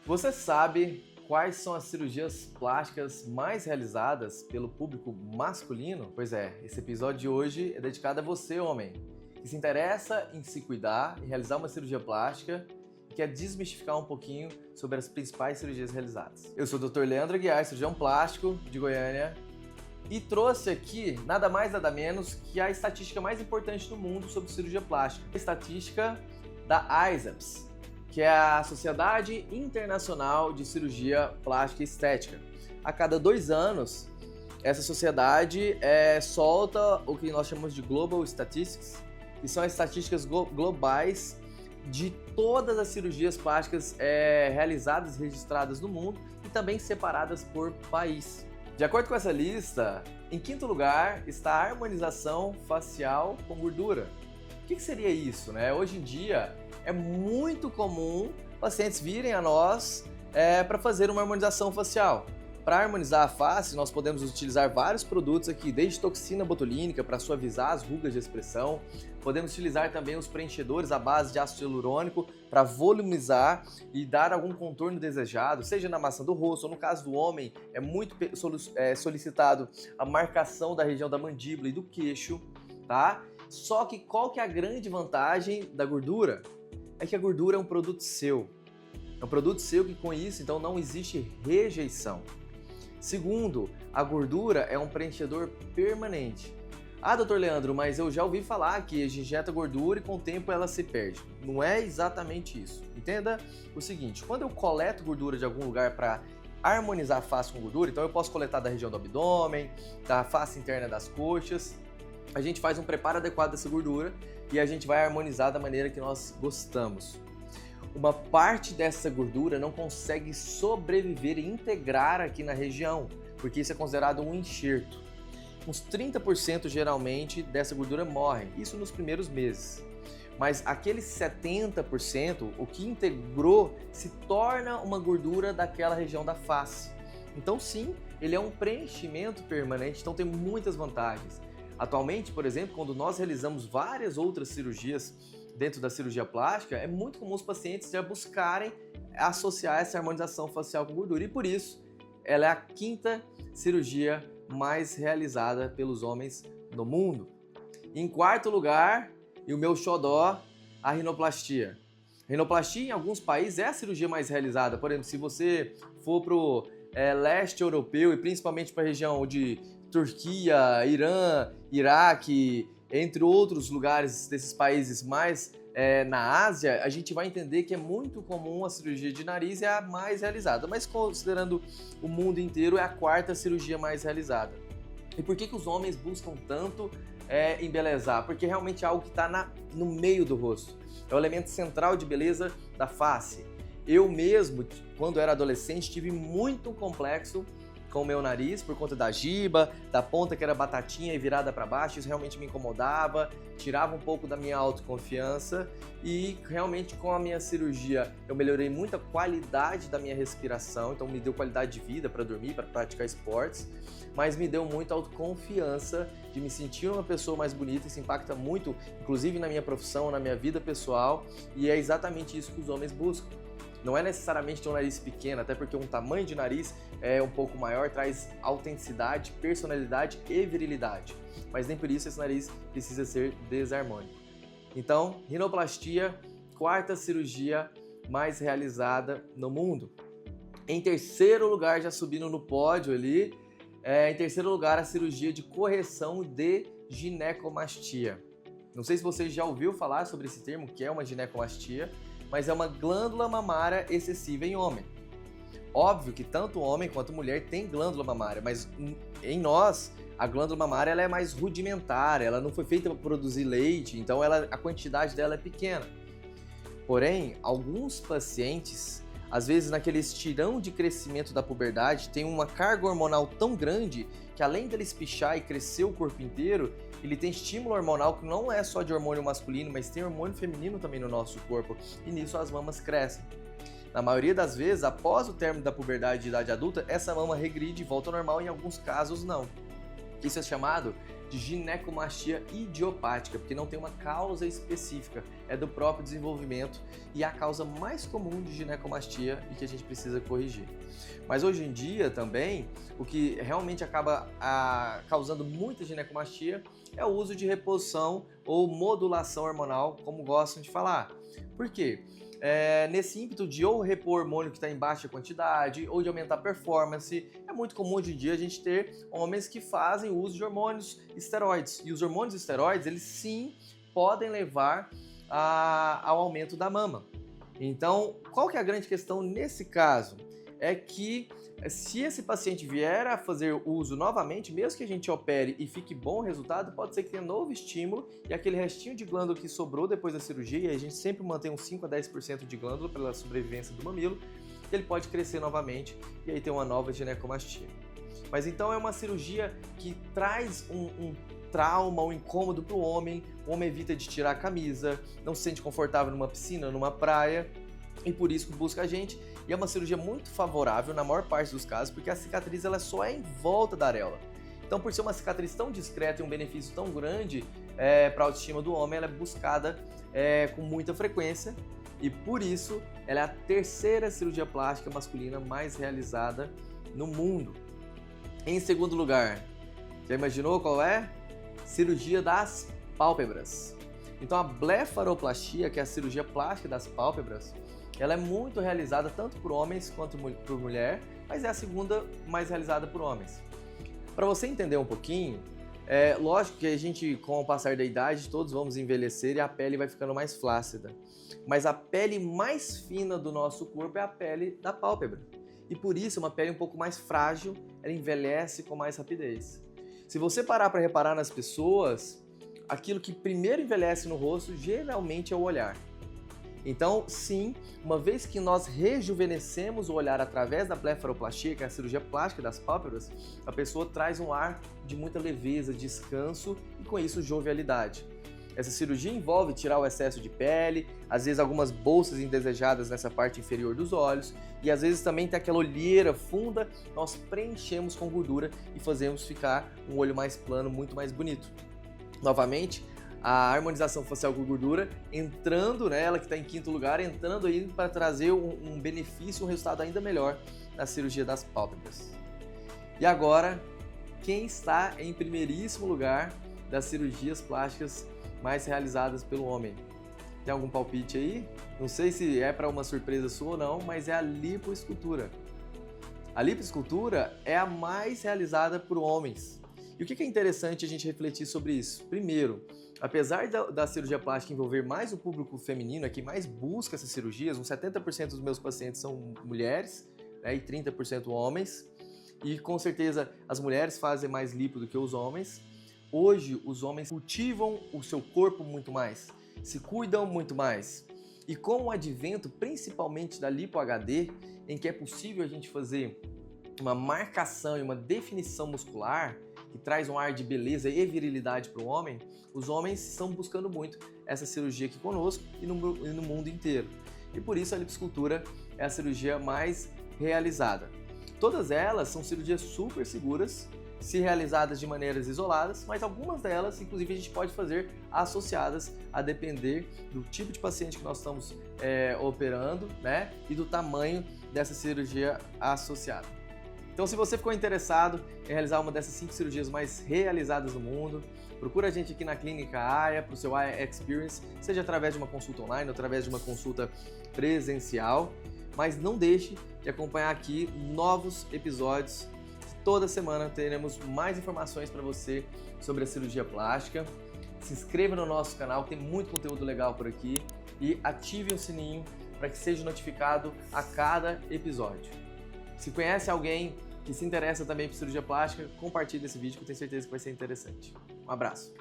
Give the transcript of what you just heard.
Você sabe quais são as cirurgias plásticas mais realizadas pelo público masculino? Pois é, esse episódio de hoje é dedicado a você, homem, que se interessa em se cuidar e realizar uma cirurgia plástica e quer desmistificar um pouquinho sobre as principais cirurgias realizadas. Eu sou o Dr. Leandro Aguiar, cirurgião plástico de Goiânia, e trouxe aqui nada mais nada menos que a estatística mais importante do mundo sobre cirurgia plástica. A estatística da ISAPS, que é a Sociedade Internacional de Cirurgia Plástica e Estética. A cada 2 anos, essa sociedade solta o que nós chamamos de Global Statistics, que são as estatísticas globais de todas as cirurgias plásticas realizadas e registradas no mundo e também separadas por país. De acordo com essa lista, em 5º lugar está a harmonização facial com gordura. O que seria isso, né? Hoje em dia é muito comum pacientes virem a nós para fazer uma harmonização facial. Para harmonizar a face, nós podemos utilizar vários produtos aqui, desde toxina botulínica para suavizar as rugas de expressão. Podemos utilizar também os preenchedores à base de ácido hialurônico para volumizar e dar algum contorno desejado, seja na maçã do rosto ou no caso do homem, é muito solicitado a marcação da região da mandíbula e do queixo, tá? Só que qual que é a grande vantagem da gordura? É que a gordura é um produto seu. É um produto seu que com isso, então, não existe rejeição. Segundo, a gordura é um preenchedor permanente. Ah, doutor Leandro, mas eu já ouvi falar que a gente injeta gordura e com o tempo ela se perde. Não é exatamente isso. Entenda o seguinte, quando eu coleto gordura de algum lugar para harmonizar a face com gordura, então eu posso coletar da região do abdômen, da face interna das coxas, a gente faz um preparo adequado dessa gordura e a gente vai harmonizar da maneira que nós gostamos. Uma parte dessa gordura não consegue sobreviver e integrar aqui na região, porque isso é considerado um enxerto. Uns 30% geralmente dessa gordura morrem, isso nos primeiros meses. Mas aqueles 70%, o que integrou, se torna uma gordura daquela região da face. Então sim, ele é um preenchimento permanente, então tem muitas vantagens. Atualmente, por exemplo, quando nós realizamos várias outras cirurgias dentro da cirurgia plástica, é muito comum os pacientes já buscarem associar essa harmonização facial com gordura e por isso ela é a 5ª cirurgia mais realizada pelos homens no mundo. Em 4º lugar, e o meu xodó, a rinoplastia. A rinoplastia em alguns países é a cirurgia mais realizada. Por exemplo, se você for para o leste europeu e principalmente para a região de Turquia, Irã, Iraque, entre outros lugares desses países mais na Ásia, a gente vai entender que é muito comum a cirurgia de nariz é a mais realizada, mas considerando o mundo inteiro é a 4ª cirurgia mais realizada. E por que os homens buscam tanto embelezar? Porque realmente é algo que está no meio do rosto, é o elemento central de beleza da face. Eu mesmo, quando era adolescente, tive muito complexo com o meu nariz, por conta da giba, da ponta que era batatinha e virada para baixo, isso realmente me incomodava, tirava um pouco da minha autoconfiança e realmente com a minha cirurgia eu melhorei muito a qualidade da minha respiração, então me deu qualidade de vida para dormir, para praticar esportes, mas me deu muita autoconfiança de me sentir uma pessoa mais bonita, isso impacta muito, inclusive na minha profissão, na minha vida pessoal, e é exatamente isso que os homens buscam. Não é necessariamente ter um nariz pequeno, até porque um tamanho de nariz um pouco maior traz autenticidade, personalidade e virilidade. Mas nem por isso esse nariz precisa ser desarmônico. Então, rinoplastia, 4ª cirurgia mais realizada no mundo. Em 3º lugar, já subindo no pódio ali, em 3º lugar a cirurgia de correção de ginecomastia. Não sei se você já ouviu falar sobre esse termo, que é uma ginecomastia, mas é uma glândula mamária excessiva em homem. Óbvio que tanto homem quanto mulher tem glândula mamária, mas em nós, a glândula mamária ela é mais rudimentar, ela não foi feita para produzir leite, então a quantidade dela é pequena. Porém, alguns pacientes, às vezes naquele estirão de crescimento da puberdade, tem uma carga hormonal tão grande que além dele espichar e crescer o corpo inteiro, ele tem estímulo hormonal que não é só de hormônio masculino, mas tem hormônio feminino também no nosso corpo, e nisso as mamas crescem. Na maioria das vezes, após o término da puberdade de idade adulta, essa mama regride e volta ao normal, em alguns casos não. Isso é chamado de de ginecomastia idiopática, porque não tem uma causa específica, é do próprio desenvolvimento e é a causa mais comum de ginecomastia e que a gente precisa corrigir. Mas hoje em dia também, o que realmente acaba causando muita ginecomastia é o uso de reposição ou modulação hormonal, como gostam de falar. Por quê? Nesse ímpeto de ou repor hormônio que está em baixa quantidade ou de aumentar a performance, é muito comum hoje em dia a gente ter homens que fazem uso de hormônios esteroides. E os hormônios esteroides, eles sim podem levar ao aumento da mama. Então, qual que é a grande questão nesse caso? É que se esse paciente vier a fazer uso novamente, mesmo que a gente opere e fique bom o resultado, pode ser que tenha novo estímulo e aquele restinho de glândula que sobrou depois da cirurgia, e a gente sempre mantém uns 5 a 10% de glândula pela sobrevivência do mamilo, ele pode crescer novamente e aí ter uma nova ginecomastia. Mas então é uma cirurgia que traz um trauma, um incômodo para o homem evita de tirar a camisa, não se sente confortável numa piscina, numa praia, e por isso que busca a gente. E é uma cirurgia muito favorável na maior parte dos casos, porque a cicatriz ela só é em volta da areola. Então, por ser uma cicatriz tão discreta e um benefício tão grande para a autoestima do homem, ela é buscada com muita frequência e por isso ela é a terceira cirurgia plástica masculina mais realizada no mundo. Em segundo lugar, já imaginou qual é? Cirurgia das pálpebras. Então, a blefaroplastia, que é a cirurgia plástica das pálpebras, ela é muito realizada tanto por homens quanto por mulher, mas é a segunda mais realizada por homens. Para você entender um pouquinho, lógico que a gente, com o passar da idade, todos vamos envelhecer e a pele vai ficando mais flácida. Mas a pele mais fina do nosso corpo é a pele da pálpebra. E por isso é uma pele um pouco mais frágil, ela envelhece com mais rapidez. Se você parar para reparar nas pessoas, aquilo que primeiro envelhece no rosto geralmente é o olhar. Então, sim, uma vez que nós rejuvenescemos o olhar através da blefaroplastia, que é a cirurgia plástica das pálpebras, a pessoa traz um ar de muita leveza, descanso e com isso jovialidade. Essa cirurgia envolve tirar o excesso de pele, às vezes algumas bolsas indesejadas nessa parte inferior dos olhos e às vezes também tem aquela olheira funda, nós preenchemos com gordura e fazemos ficar um olho mais plano, muito mais bonito. Novamente, a harmonização facial com gordura entrando, ela que está em quinto lugar, entrando aí para trazer um benefício, um resultado ainda melhor na cirurgia das pálpebras. E agora, quem está em primeiríssimo lugar das cirurgias plásticas mais realizadas pelo homem? Tem algum palpite aí? Não sei se é para uma surpresa sua ou não, mas é a lipoescultura. A lipoescultura é a mais realizada por homens. E o que é interessante a gente refletir sobre isso? Primeiro, apesar da cirurgia plástica envolver mais o público feminino, é quem mais busca essas cirurgias, uns 70% dos meus pacientes são mulheres, e 30% homens, e com certeza as mulheres fazem mais lipo do que os homens. Hoje, os homens cultivam o seu corpo muito mais, se cuidam muito mais. E com o advento, principalmente da lipo HD, em que é possível a gente fazer uma marcação e uma definição muscular, que traz um ar de beleza e virilidade para o homem, os homens estão buscando muito essa cirurgia aqui conosco e no mundo inteiro. E por isso a lipoescultura é a cirurgia mais realizada. Todas elas são cirurgias super seguras, se realizadas de maneiras isoladas, mas algumas delas, inclusive, a gente pode fazer associadas a depender do tipo de paciente que nós estamos operando, e do tamanho dessa cirurgia associada. Então, se você ficou interessado em realizar uma dessas 5 cirurgias mais realizadas no mundo, procura a gente aqui na Clínica AIA para o seu AIA Experience, seja através de uma consulta online ou através de uma consulta presencial, mas não deixe de acompanhar aqui novos episódios. Toda semana teremos mais informações para você sobre a cirurgia plástica. Se inscreva no nosso canal, tem muito conteúdo legal por aqui e ative o sininho para que seja notificado a cada episódio. Se conhece alguém que se interessa também por cirurgia plástica, compartilhe esse vídeo que eu tenho certeza que vai ser interessante. Um abraço!